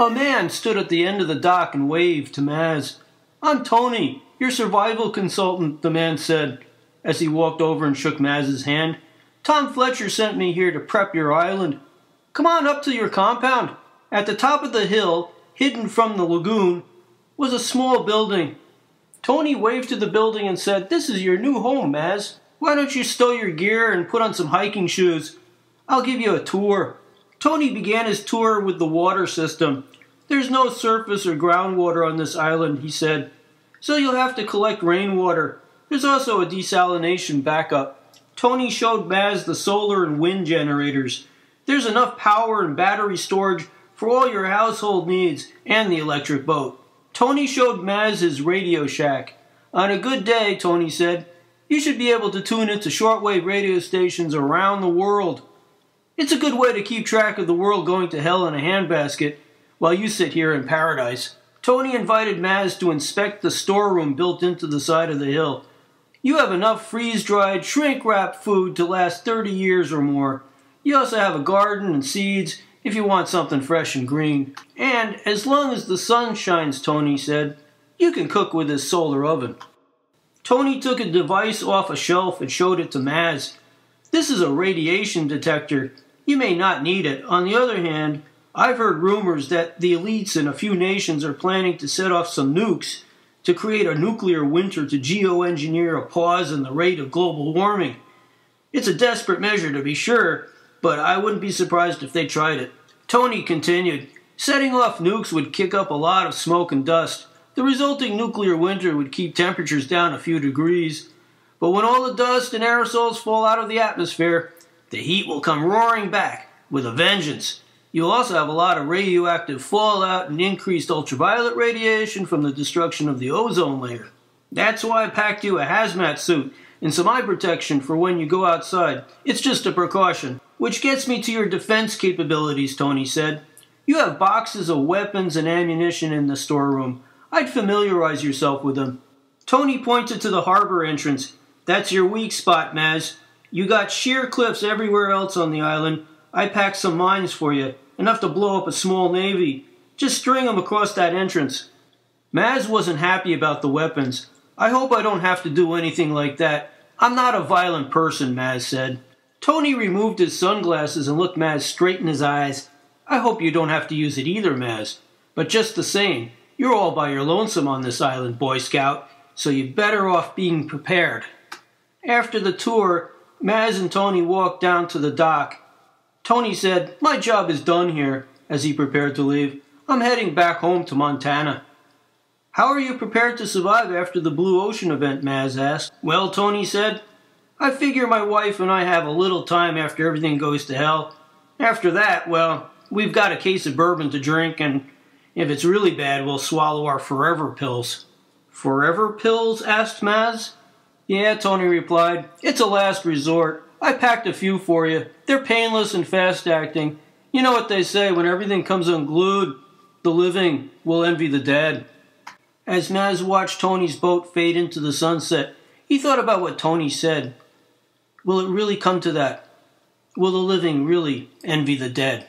A man stood at the end of the dock and waved to Mazz. "I'm Tony, your survival consultant," the man said, as he walked over and shook Mazz's hand. "Tom Fletcher sent me here to prep your island. Come on up to your compound." At the top of the hill, hidden from the lagoon, was a small building. Tony waved to the building and said, "This is your new home, Mazz. Why don't you stow your gear and put on some hiking shoes? I'll give you a tour." Tony began his tour with the water system. "There's no surface or groundwater on this island," he said, "so you'll have to collect rainwater. There's also a desalination backup." Tony showed Mazz the solar and wind generators. "There's enough power and battery storage for all your household needs and the electric boat." Tony showed Mazz his radio shack. "On a good day," Tony said, "you should be able to tune into shortwave radio stations around the world. It's a good way to keep track of the world going to hell in a handbasket while you sit here in paradise." Tony invited Mazz to inspect the storeroom built into the side of the hill. "You have enough freeze-dried, shrink-wrapped food to last 30 years or more. You also have a garden and seeds if you want something fresh and green. And as long as the sun shines," Tony said, "you can cook with this solar oven." Tony took a device off a shelf and showed it to Mazz. "This is a radiation detector. You may not need it. On the other hand, I've heard rumors that the elites in a few nations are planning to set off some nukes to create a nuclear winter to geoengineer a pause in the rate of global warming. It's a desperate measure to be sure, but I wouldn't be surprised if they tried it." Tony continued, "Setting off nukes would kick up a lot of smoke and dust. The resulting nuclear winter would keep temperatures down a few degrees. But when all the dust and aerosols fall out of the atmosphere, the heat will come roaring back with a vengeance. You'll also have a lot of radioactive fallout and increased ultraviolet radiation from the destruction of the ozone layer. That's why I packed you a hazmat suit and some eye protection for when you go outside. It's just a precaution." "Which gets me to your defense capabilities," Tony said. "You have boxes of weapons and ammunition in the storeroom. I'd familiarize yourself with them." Tony pointed to the harbor entrance. "That's your weak spot, Mazz. You got sheer cliffs everywhere else on the island. I packed some mines for you, enough to blow up a small navy. Just string them across that entrance." Mazz wasn't happy about the weapons. "I hope I don't have to do anything like that. I'm not a violent person," Mazz said. Tony removed his sunglasses and looked Mazz straight in his eyes. "I hope you don't have to use it either, Mazz. But just the same, you're all by your lonesome on this island, Boy Scout, so you're better off being prepared." After the tour, Mazz and Tony walked down to the dock. Tony said, "My job is done here," as he prepared to leave. "I'm heading back home to Montana." "How are you prepared to survive after the Blue Ocean event?" Mazz asked. "Well," Tony said, "I figure my wife and I have a little time after everything goes to hell. After that, well, we've got a case of bourbon to drink, and if it's really bad, we'll swallow our forever pills." "Forever pills?" asked Mazz. "Yeah," Tony replied. "It's a last resort. I packed a few for you. They're painless and fast-acting. You know what they say, when everything comes unglued, the living will envy the dead." As Mazz watched Tony's boat fade into the sunset, he thought about what Tony said. Will it really come to that? Will the living really envy the dead?